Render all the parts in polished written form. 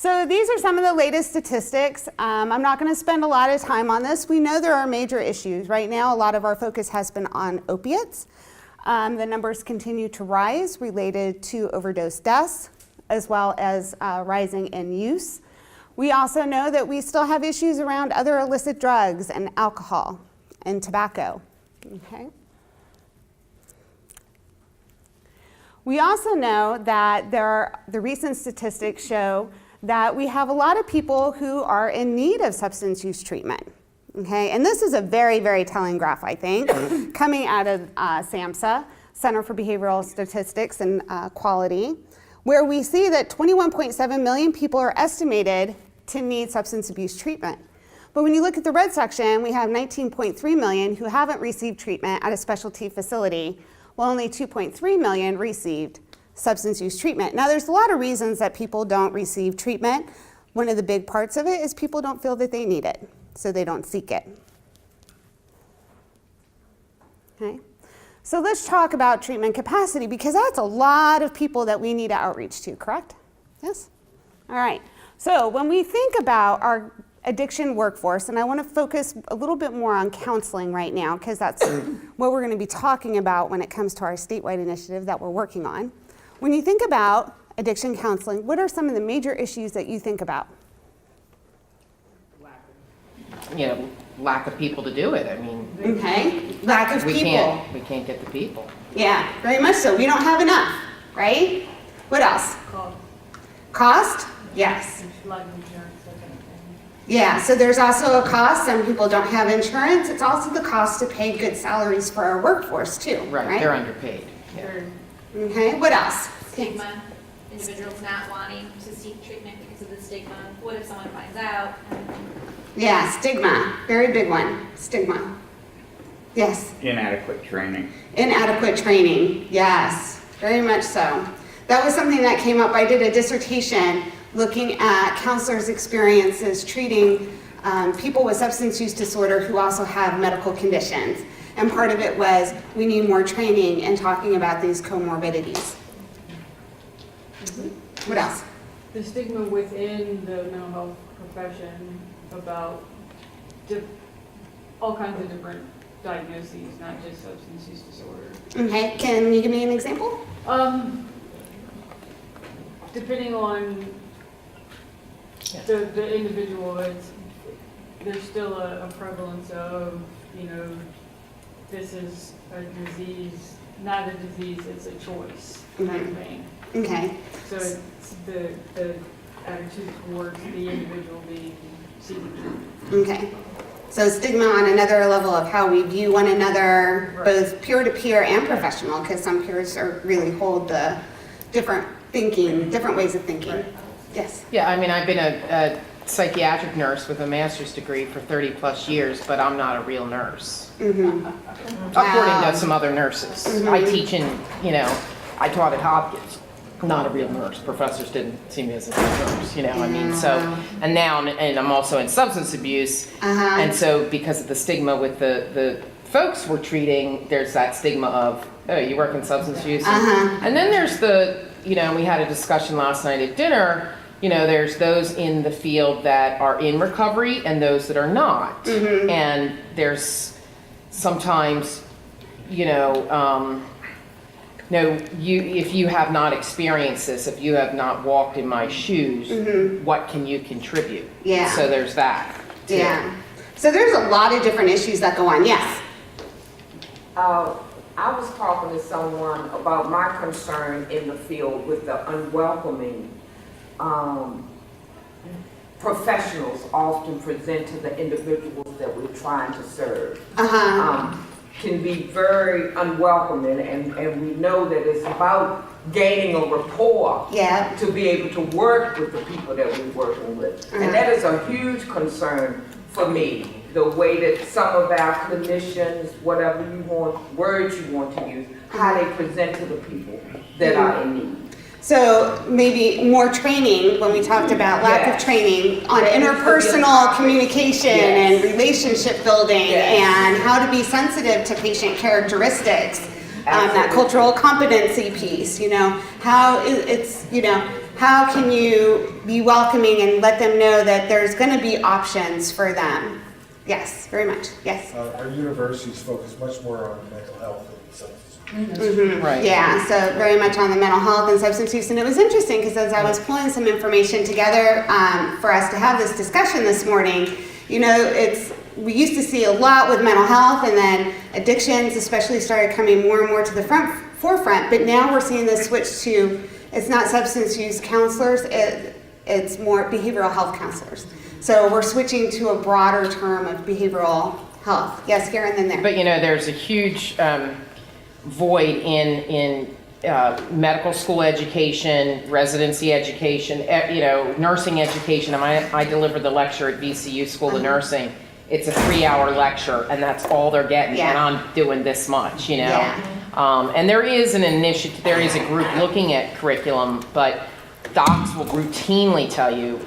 So these are some of the latest statistics. I'm not going to spend a lot of time on this. We know there are major issues. Right now, a lot of our focus has been on opiates. The numbers continue to rise related to overdose deaths, as well as rising in use. We also know that we still have issues around other illicit drugs and alcohol and tobacco. Okay. We also know that the recent statistics show that we have a lot of people who are in need of substance use treatment. Okay, and this is a very, very telling graph, I think, coming out of SAMHSA, Center for Behavioral Statistics and Quality, where we see that 21.7 million people are estimated to need substance abuse treatment. But when you look at the red section, we have 19.3 million who haven't received treatment at a specialty facility, while only 2.3 million received substance use treatment. Now, there's a lot of reasons that people don't receive treatment. One of the big parts of it is people don't feel that they need it, so they don't seek it. Okay, so let's talk about treatment capacity, because that's a lot of people that we need to outreach to, correct? Yes? All right, so when we think about our addiction workforce, and I want to focus a little bit more on counseling right now, because that's what we're going to be talking about when it comes to our statewide initiative that we're working on. When you think about addiction counseling, what are some of the major issues that you think about? Lack of people to do it. I mean, okay, lack of people. We can't get the people. Yeah, very much so. We don't have enough, right? What else? Cost? Yes. Yeah, so there's also a cost. Some people don't have insurance. It's also the cost to pay good salaries for our workforce too. Right? They're underpaid. Yeah. Okay, what else? Stigma, individuals not wanting to seek treatment because of the stigma. What if someone finds out? Yeah, stigma, very big one, stigma. Yes? Inadequate training. Inadequate training, yes, very much so. That was something that came up. I did a dissertation looking at counselors' experiences treating people with substance use disorder who also have medical conditions. And part of it was we need more training in talking about these comorbidities. What else? The stigma within the mental health profession about all kinds of different diagnoses, not just substance use disorder. Okay, can you give me an example? Depending on the individual, there's still a prevalence of, this is a disease, not a disease, it's a choice kind of thing. Okay. So it's the attitude towards the individual being seeking treatment. Okay. So stigma on another level of how we view one another, right, both peer-to-peer and professional, because some peers really hold the different ways of thinking. Right. Yes? Yeah, I mean, I've been a psychiatric nurse with a master's degree for 30 plus years, but I'm not a real nurse. Mm-hmm. According to some other nurses. Mm-hmm. I teach in, I taught at Hopkins. Not a real nurse. Professors didn't see me as a real nurse, I mean, so, and now, and I'm also in substance abuse, and so because of the stigma with the folks we're treating, there's that stigma of, oh, you work in substance abuse, and then there's we had a discussion last night at dinner, there's those in the field that are in recovery and those that are not, and there's sometimes, if you have not experienced this, if you have not walked in my shoes, what can you contribute? Yeah. So there's that, too. Yeah. So there's a lot of different issues that go on. Yes? I was talking to someone about my concern in the field with the unwelcoming professionals often present to the individuals that we're trying to serve. Can be very unwelcoming, and we know that it's about gaining a rapport to be able to work with the people that we're working with. And that is a huge concern for me, the way that some of our clinicians, whatever you want, words you want to use, how they present to the people that are in need. So maybe more training when we talked about lack of training on interpersonal communication and relationship building and how to be sensitive to patient characteristics, that cultural competency piece, how How can you be welcoming and let them know that there's going to be options for them? Yes, very much. Yes. Our universities focus much more on mental health and substance abuse. Mm-hmm. Right. Yeah, so very much on the mental health and substance use. And it was interesting because as I was pulling some information together for us to have this discussion this morning, you know, we used to see a lot with mental health, and then addictions especially started coming more and more to the forefront. But now we're seeing this switch to, it's not substance use counselors, it's more behavioral health counselors. So we're switching to a broader term of behavioral health. Yes, here and then there. But you know, there's a huge void in medical school education, residency education, you know, nursing education. I delivered the lecture at VCU School of Nursing. It's a 3-hour lecture, and that's all they're getting, Yeah. and I'm doing this much, you know. Yeah. And there is an initiative, there is a group looking at curriculum, but docs will routinely tell you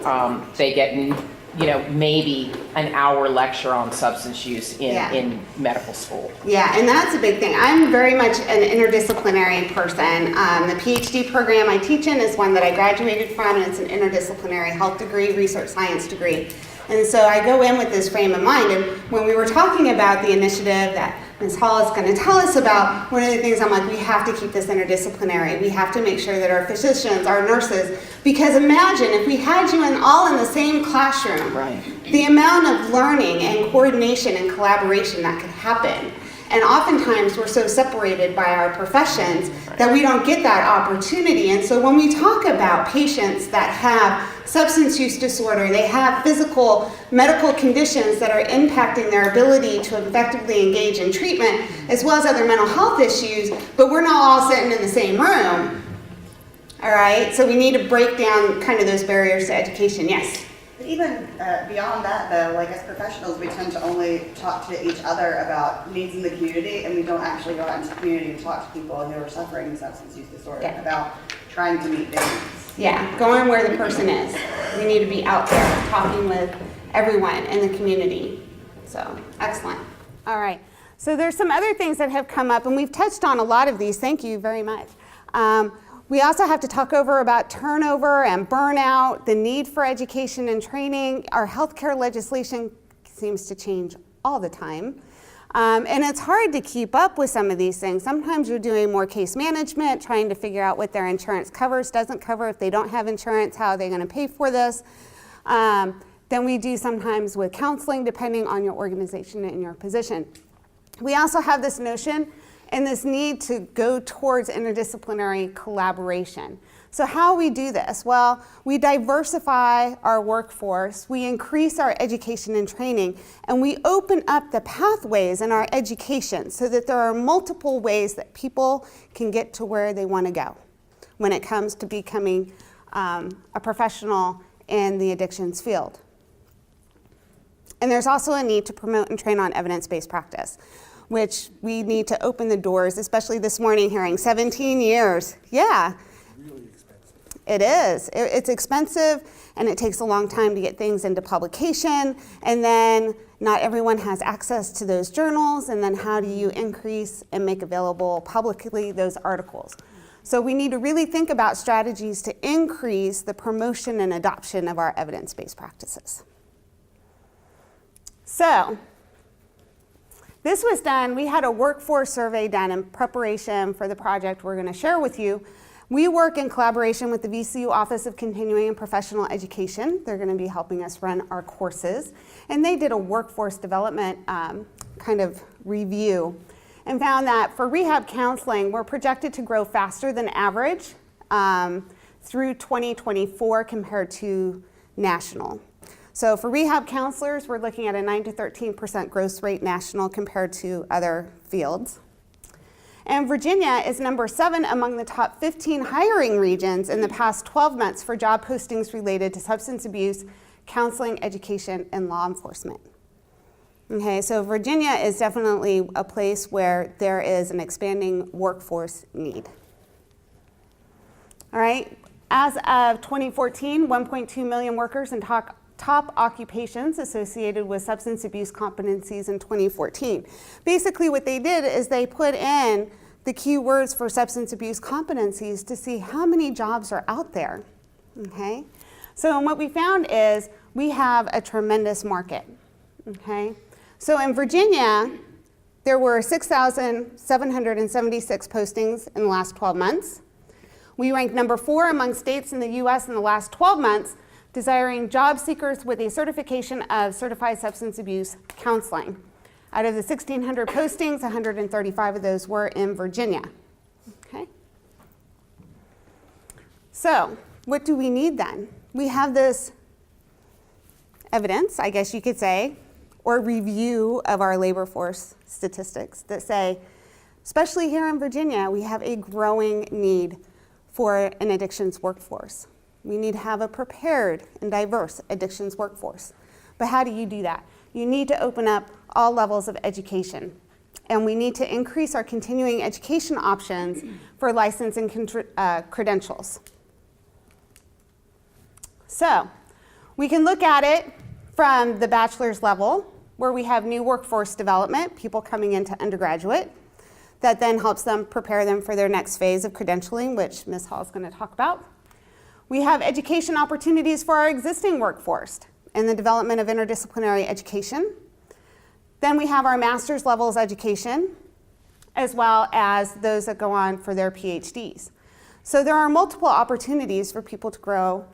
they get, you know, maybe an hour lecture on substance use in medical school. Yeah, and that's a big thing. I'm very much an interdisciplinary person. The PhD program I teach in is one that I graduated from, and it's an interdisciplinary health degree, research science degree. And so I go in with this frame of mind. And when we were talking about the initiative that Ms. Hall is going to tell us about, one of the things I'm like, we have to keep this interdisciplinary. We have to make sure that our physicians, our nurses, because imagine if we had you all in the same classroom, Right. the amount of learning and coordination and collaboration that could happen. And oftentimes we're so separated by our professions that we don't get that opportunity. And so when we talk about patients that have substance use disorder, they have physical medical conditions that are impacting their ability to effectively engage in treatment, as well as other mental health issues, but we're not all sitting in the same room. All right, so we need to break down kind of those barriers to education. Yes? But even beyond that, though, like as professionals, we tend to only talk to each other about needs in the community, and we don't actually go out into the community and talk to people who are suffering substance use disorder about trying to meet their needs. Yeah, going where the person is. We need to be out there talking with everyone in the community. So, excellent. All right. So there's some other things that have come up, and we've touched on a lot of these. Thank you very much. We also have to talk about turnover and burnout, the need for education and training. Our healthcare legislation seems to change all the time. And it's hard to keep up with some of these things. Sometimes you're doing more case management, trying to figure out what their insurance covers, doesn't cover. If they don't have insurance, how are they going to pay for this? Then we do sometimes with counseling, depending on your organization and your position. We also have this notion and this need to go towards interdisciplinary collaboration. So how we do this? Well, we diversify our workforce, we increase our education and training, and we open up the pathways in our education so that there are multiple ways that people can get to where they want to go when it comes to becoming a professional in the addictions field. And there's also a need to promote and train on evidence-based practice, which we need to open the doors, especially this morning hearing 17 years. Yeah. Really expensive. It is. It's expensive, and it takes a long time to get things into publication, and then not everyone has access to those journals, and then how do you increase and make available publicly those articles? So we need to really think about strategies to increase the promotion and adoption of our evidence-based practices. So, this was done, we had a workforce survey done in preparation for the project we're going to share with you. We work in collaboration with the VCU Office of Continuing and Professional Education. They're going to be helping us run our courses. And they did a workforce development kind of review and found that for rehab counseling, we're projected to grow faster than average through 2024 compared to national. So for rehab counselors, we're looking at a 9 to 13% growth rate national compared to other fields. And Virginia is number 7 among the top 15 hiring regions in the past 12 months for job postings related to substance abuse, counseling, education, and law enforcement. Okay, so Virginia is definitely a place where there is an expanding workforce need. All right, as of 2014, 1.2 million workers in top occupations associated with substance abuse competencies in 2014. Basically what they did is they put in the keywords for substance abuse competencies to see how many jobs are out there Okay? So what we found is we have a tremendous market. Okay? So in Virginia, there were 6,776 postings in the last 12 months. We ranked number 4 among states in the US in the last 12 months, desiring job seekers with a certification of certified substance abuse counseling. Out of the 1,600 postings, 135 of those were in Virginia. Okay? So, what do we need then? We have this evidence, I guess you could say, or review of our labor force statistics that say, especially here in Virginia, we have a growing need for an addictions workforce. We need to have a prepared and diverse addictions workforce. But how do you do that? You need to open up all levels of education. And we need to increase our continuing education options for license and credentials. So we can look at it from the bachelor's level, where we have new workforce development, people coming into undergraduate, that then helps them prepare them for their next phase of credentialing, which Ms. Hall is going to talk about. We have education opportunities for our existing workforce and the development of interdisciplinary education. Then we have our master's levels education, as well as those that go on for their PhDs. So there are multiple opportunities for people to grow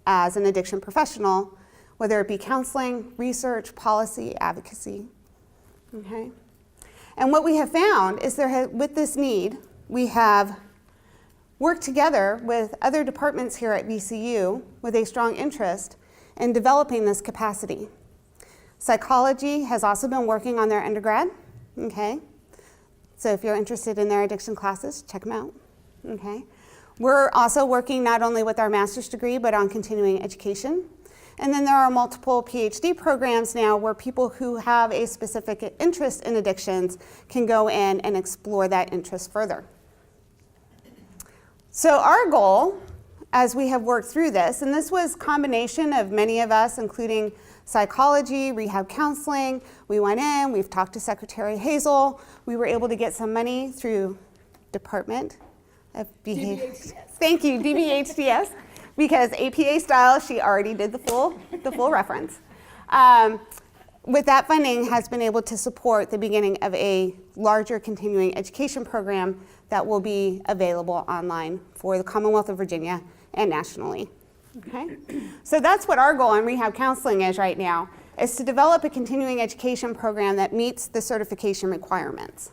as an addiction professional, whether it be counseling, research, policy, advocacy. Okay? And what we have found is with this need, we have worked together with other departments here at VCU with a strong interest in developing this capacity. Psychology has also been working on their undergrad, okay? So if you're interested in their addiction classes, check them out, okay? We're also working not only with our master's degree, but on continuing education. And then there are multiple PhD programs now where people who have a specific interest in addictions can go in and explore that interest further. So our goal, as we have worked through this, and this was a combination of many of us, including psychology, rehab counseling. We went in, we've talked to Secretary Hazel. We were able to get some money through Department of Behavior. Thank you, DBHDS. Because APA style, she already did the full reference. With that funding has been able to support the beginning of a larger continuing education program that will be available online for the Commonwealth of Virginia and nationally. Okay? So that's what our goal in rehab counseling is right now, is to develop a continuing education program that meets the certification requirements.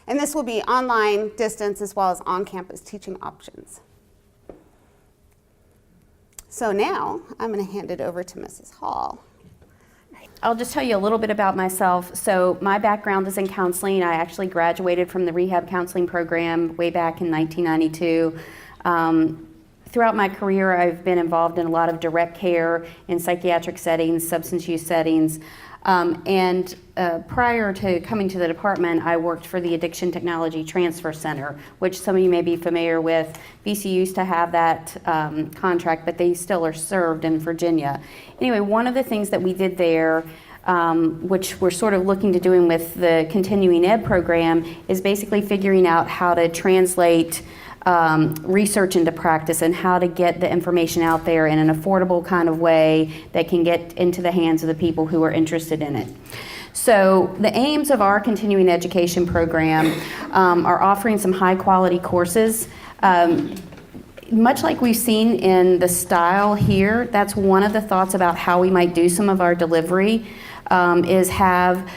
And this will be online, distance, as well as on-campus teaching options. So now I'm going to hand it over to Mrs. Hall. I'll just tell you a little bit about myself. So my background is in counseling. I actually graduated from the rehab counseling program way back in 1992. Throughout my career, I've been involved in a lot of direct care in psychiatric settings, substance use settings. Prior to coming to the department, I worked for the Addiction Technology Transfer Center, which some of you may be familiar with. VC used to have that contract, but they still are served in Virginia. Anyway, one of the things that we did there, which we're sort of looking to doing with the continuing ed program, is basically figuring out how to translate research into practice and how to get the information out there in an affordable kind of way that can get into the hands of the people who are interested in it. So the aims of our continuing education program are offering some high quality courses. Much like we've seen in the style here, that's one of the thoughts about how we might do some of our delivery, is have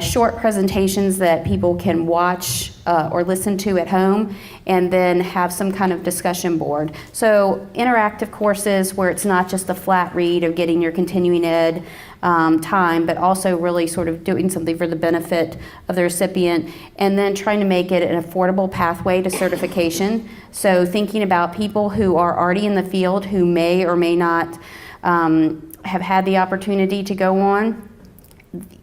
short presentations that people can watch or listen to at home, and then have some kind of discussion board. So interactive courses where it's not just a flat read of getting your continuing ed time, but also really sort of doing something for the benefit of the recipient, and then trying to make it an affordable pathway to certification. So thinking about people who are already in the field who may or may not have had the opportunity to go on.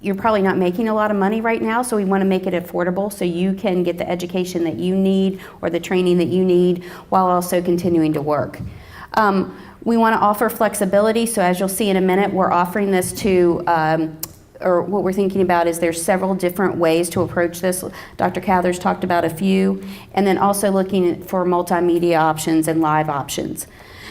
You're probably not making a lot of money right now, so we want to make it affordable so you can get the education that you need or the training that you need while also continuing to work. We want to offer flexibility, so as you'll see in a minute, we're offering this to or what we're thinking about is there's several different ways to approach this. Dr. Cathers talked about a few, and then also looking for multimedia options and live options.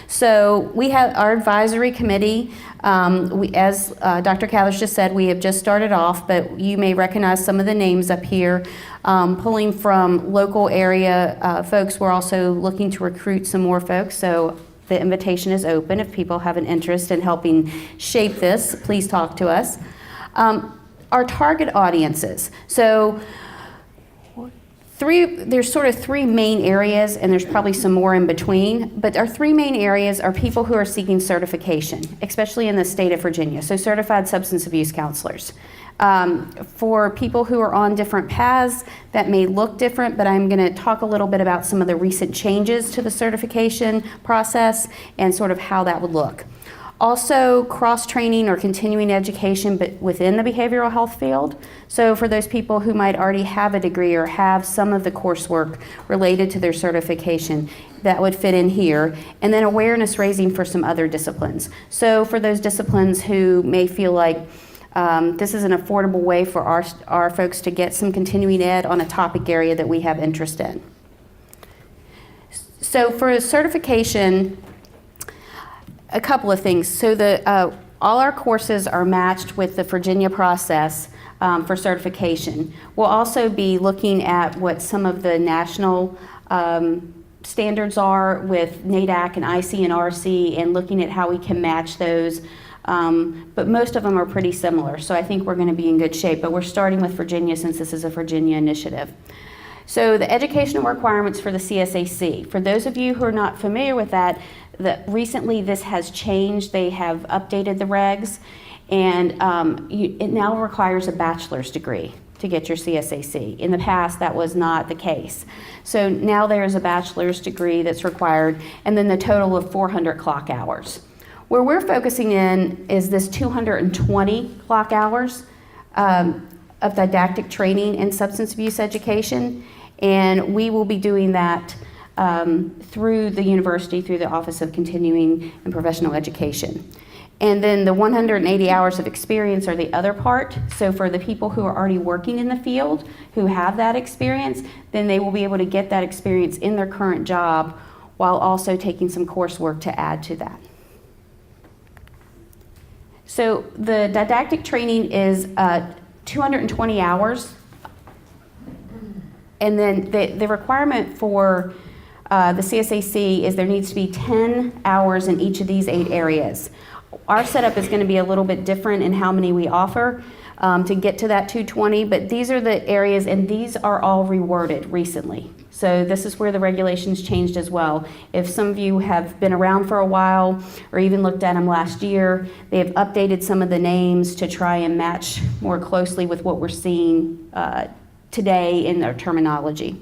So we have our advisory committee. As Dr. Cathers just said, we have just started off, but you may recognize some of the names up here. Pulling from local area folks, we're also looking to recruit some more folks. So the invitation is open. If people have an interest in helping shape this, please talk to us. Our target audiences. So there's sort of three main areas, and there's probably some more in between, but our three main areas are people who are seeking certification, especially in the state of Virginia, so certified substance abuse counselors. For people who are on different paths, that may look different, but I'm going to talk a little bit about some of the recent changes to the certification process and sort of how that would look. Also, cross-training or continuing education but within the behavioral health field. So for those people who might already have a degree or have some of the coursework related to their certification, that would fit in here. And then awareness raising for some other disciplines. So for those disciplines who may feel like this is an affordable way for our folks to get some continuing ed on a topic area that we have interest in. So for certification, a couple of things. So all our courses are matched with the Virginia process for certification. We'll also be looking at what some of the national standards are with NADAC and IC and RC and looking at how we can match those. But most of them are pretty similar, so I think we're going to be in good shape. But we're starting with Virginia since this is a Virginia initiative. So the educational requirements for the CSAC. For those of you who are not familiar with that, recently this has changed. They have updated the regs, and it now requires a bachelor's degree to get your CSAC. In the past, that was not the case. So now there's a bachelor's degree that's required, and then the total of 400 clock hours. Where we're focusing in is this 220 clock hours of didactic training in substance abuse education, and we will be doing that through the university, through the Office of Continuing and Professional Education. And then the 180 hours of experience are the other part. So for the people who are already working in the field, who have that experience, then they will be able to get that experience in their current job while also taking some coursework to add to that. So the didactic training is 220 hours. And then the requirement for the CSAC is there needs to be 10 hours in each of these 8 areas. Our setup is going to be a little bit different in how many we offer to get to that 220, but these are the areas, and these are all reworded recently. So this is where the regulations changed as well. If some of you have been around for a while or even looked at them last year, they have updated some of the names to try and match more closely with what we're seeing today in our terminology.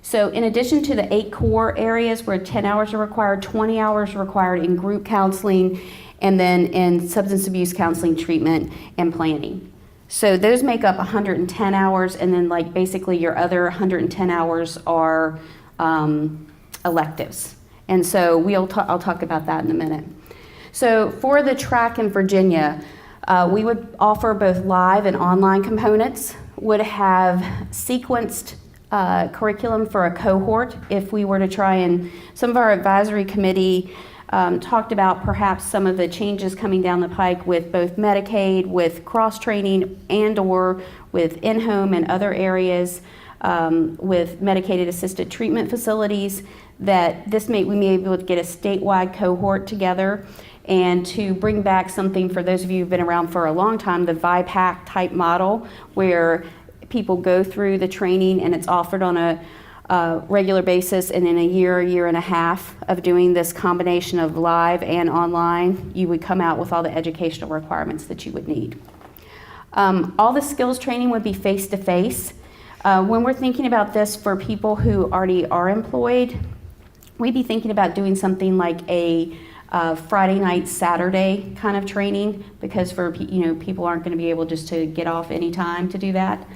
So in addition to the 8 core areas where 10 hours are required, 20 hours are required in group counseling and then in substance abuse counseling treatment and planning. So those make up 110 hours, and then like basically your other 110 hours are electives. And so I'll talk about that in a minute. So for the track in Virginia, we would offer both live and online components, would have sequenced curriculum for a cohort if we were to try, and some of our advisory committee talked about perhaps some of the changes coming down the pike with both Medicaid, with cross-training, and or with in-home and other areas with medicated assisted treatment facilities, that we may be able to get a statewide cohort together and to bring back something for those of you who've been around for a long time, the VIPAC type model, where people go through the training and it's offered on a regular basis, and in a year and a half of doing this combination of live and online, you would come out with all the educational requirements that you would need. All the skills training would be face-to-face. When we're thinking about this for people who already are employed, we'd be thinking about doing something like a Friday night, Saturday kind of training, because people aren't going to be able just to get off any time to do that.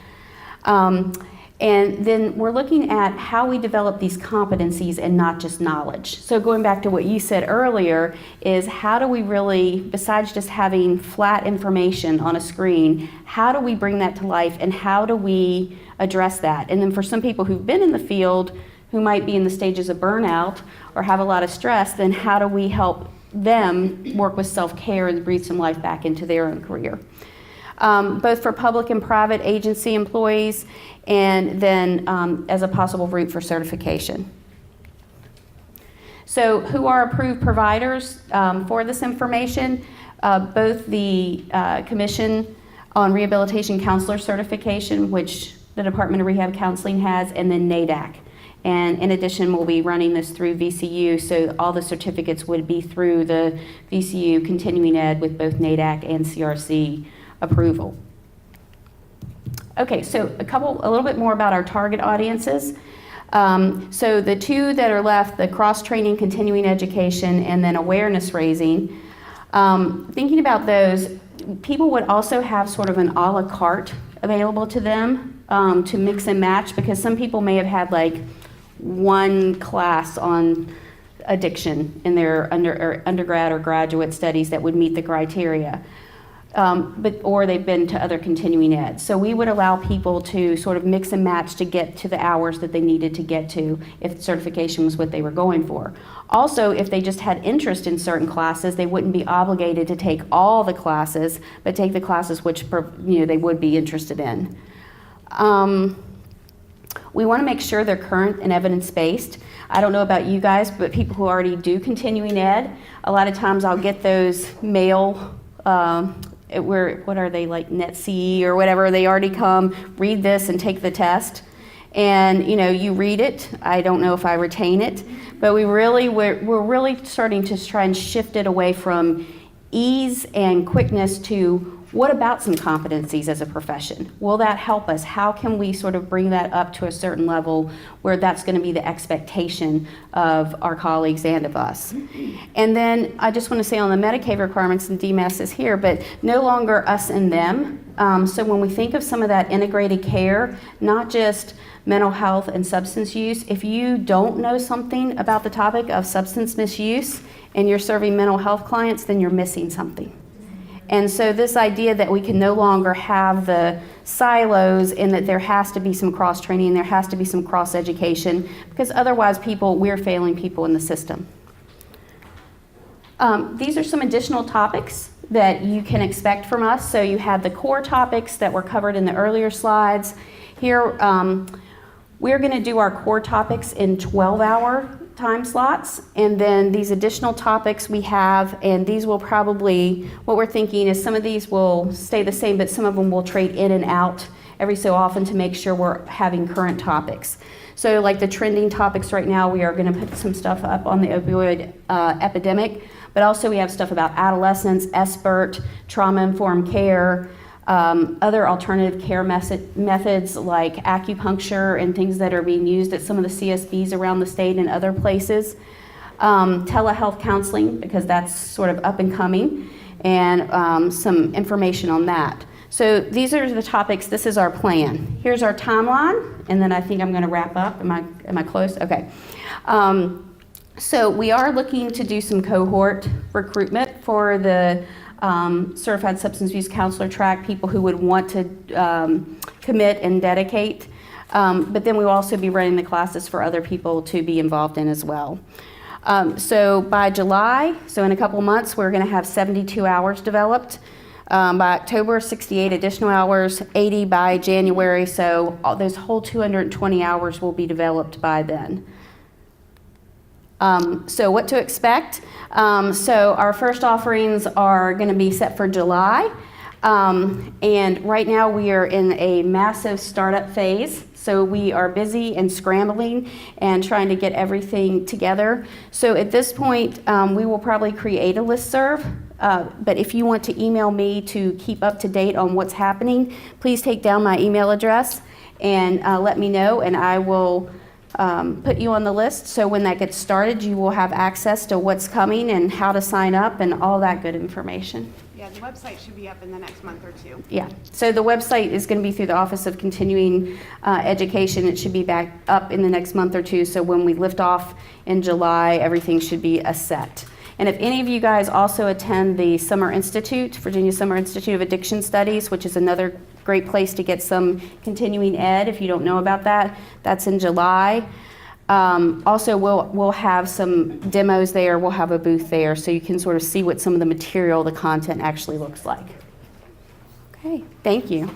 And then we're looking at how we develop these competencies and not just knowledge. So going back to what you said earlier is how do we really, besides just having flat information on a screen, how do we bring that to life and how do we address that? And then for some people who've been in the field, who might be in the stages of burnout or have a lot of stress, then how do we help them work with self-care and breathe some life back into their own career? Both for public and private agency employees, and then as a possible route for certification. So who are approved providers for this information? Both the Commission on Rehabilitation Counselor Certification, which the Department of Rehab Counseling has, and then NADAC. And in addition, we'll be running this through VCU, so all the certificates would be through the VCU Continuing Ed with both NADAC and CRC approval. Okay, so a little bit more about our target audiences. So the two that are left, the cross-training, continuing education, and then awareness raising, thinking about those, people would also have sort of an a la carte available to them to mix and match, because some people may have had like one class on addiction in their undergrad or graduate studies that would meet the criteria. Or they've been to other continuing ed. So we would allow people to sort of mix and match to get to the hours that they needed to get to if certification was what they were going for. Also, if they just had interest in certain classes, they wouldn't be obligated to take all the classes, but take the classes which they would be interested in. We want to make sure they're current and evidence-based. I don't know about you guys, but people who already do continuing ed, a lot of times I'll get those mail what are they, like NetCE or whatever, they already come, read this and take the test. And you read it, I don't know if I retain it, but we're really starting to try and shift it away from ease and quickness to what about some competencies as a profession? Will that help us? How can we sort of bring that up to a certain level where that's going to be the expectation of our colleagues and of us? And then I just want to say on the Medicaid requirements, and DMAS is here, but no longer us and them. So when we think of some of that integrated care, not just mental health and substance use, if you don't know something about the topic of substance misuse and you're serving mental health clients, then you're missing something. And so this idea that we can no longer have the silos and that there has to be some cross-training, there has to be some cross-education, because otherwise we're failing people in the system. These are some additional topics that you can expect from us. So you have the core topics that were covered in the earlier slides. Here, we're going to do our core topics in 12-hour time slots, and then these additional topics we have, and these will probably, what we're thinking is some of these will stay the same, but some of them will trade in and out every so often to make sure we're having current topics. So like the trending topics right now, we are going to put some stuff up on the opioid epidemic, but also we have stuff about adolescence, SBIRT, trauma-informed care, other alternative care methods like acupuncture and things that are being used at some of the CSBs around the state and other places. Telehealth counseling, because that's sort of up and coming, and some information on that. So these are the topics. This is our plan. Here's our timeline, and then I think I'm going to wrap up. Am I close? Okay. So we are looking to do some cohort recruitment for the certified substance abuse counselor track, people who would want to commit and dedicate. But then we will also be running the classes for other people to be involved in as well. So by July, so in a couple months, we're going to have 72 hours developed. By October, 68 additional hours, 80 by January, so those whole 220 hours will be developed by then. So what to expect? So our first offerings are going to be set for July, and right now we are in a massive startup phase. So we are busy and scrambling and trying to get everything together. So at this point, we will probably create a listserv. But if you want to email me to keep up to date on what's happening, please take down my email address and let me know, and I will put you on the list. So when that gets started, you will have access to what's coming and how to sign up and all that good information. Yeah, Yeah, the website should be up in the next month or two. Yeah, so the website is going to be through the Office of Continuing Education. It should be back up in the next month or two, so when we lift off in July, everything should be a set. And if any of you guys also attend the Summer Institute, Virginia Summer Institute of Addiction Studies, which is another great place to get some continuing ed, if you don't know about that, that's in July. Also, we'll have some demos there. We'll have a booth there, so you can sort of see what some of the material, the content actually looks like. Okay, thank you.